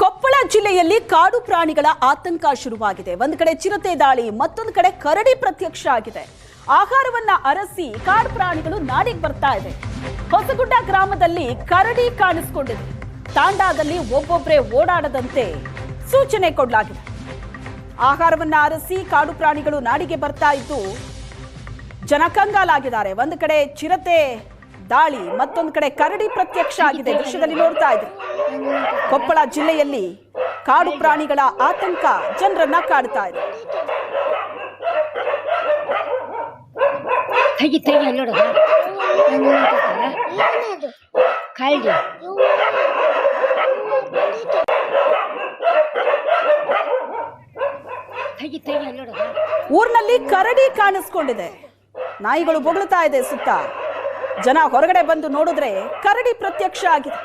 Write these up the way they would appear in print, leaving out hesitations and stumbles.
ಕೊಪ್ಪಳ ಜಿಲ್ಲೆಯಲ್ಲಿ ಕಾಡು ಪ್ರಾಣಿಗಳ ಆತಂಕ ಶುರುವಾಗಿದೆ. ಒಂದು ಕಡೆ ಚಿರತೆ ದಾಳಿ, ಮತ್ತೊಂದು ಕಡೆ ಕರಡಿ ಪ್ರತ್ಯಕ್ಷ ಆಗಿದೆ. ಆಹಾರವನ್ನ ಅರಸಿ ಕಾಡು ಪ್ರಾಣಿಗಳು ನಾಡಿಗೆ ಬರ್ತಾ ಇದೆ. ಹೊಸಗುಡ್ಡ ಗ್ರಾಮದಲ್ಲಿ ಕರಡಿ ಕಾಣಿಸಿಕೊಂಡಿದೆ. ತಾಂಡಾದಲ್ಲಿ ಒಬ್ಬೊಬ್ಬರೇ ಓಡಾಡದಂತೆ ಸೂಚನೆ ಕೊಡಲಾಗಿದೆ. ಆಹಾರವನ್ನ ಅರಸಿ ಕಾಡು ಪ್ರಾಣಿಗಳು ನಾಡಿಗೆ ಬರ್ತಾ ಇದ್ದು ಜನ ಕಂಗಾಲಾಗಿದ್ದಾರೆ. ಒಂದು ಕಡೆ ಚಿರತೆ ದಾಳಿ, ಮತ್ತೊಂದು ಕಡೆ ಕರಡಿ ಪ್ರತ್ಯಕ್ಷ ಆಗಿದೆ. ದೃಶ್ಯದಲ್ಲಿ ನೋಡ್ತಾ ಇದ್ದೀವಿ. ಕೊಪ್ಪಳ ಜಿಲ್ಲೆಯಲ್ಲಿ ಕಾಡು ಪ್ರಾಣಿಗಳ ಆತಂಕ ಜನರನ್ನ ಕಾಡ್ತಾ ಇದೆ. ಊರಿನಲ್ಲಿ ಕರಡಿ ಕಾಣಿಸ್ಕೊಂಡಿದೆ. ನಾಯಿಗಳು ಬೊಗಳ್ತಾ ಇದೆ ಸುತ್ತ. ಜನ ಹೊರಗಡೆ ಬಂದು ನೋಡಿದ್ರೆ ಕರಡಿ ಪ್ರತ್ಯಕ್ಷ ಆಗಿದೆ.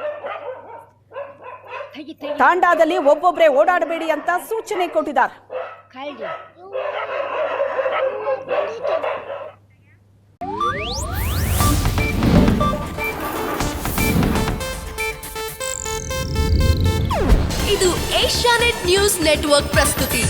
ತಾಂಡಾದಲ್ಲಿ ಒಬ್ಬೊಬ್ಬರೇ ಓಡಾಡಬೇಡಿ ಅಂತ ಸೂಚನೆ ಕೊಟ್ಟಿದ್ದಾರೆ. ಇದು ಏಷ್ಯಾನೆಟ್ ನ್ಯೂಸ್ ನೆಟ್ವರ್ಕ್ ಪ್ರಸ್ತುತಿ.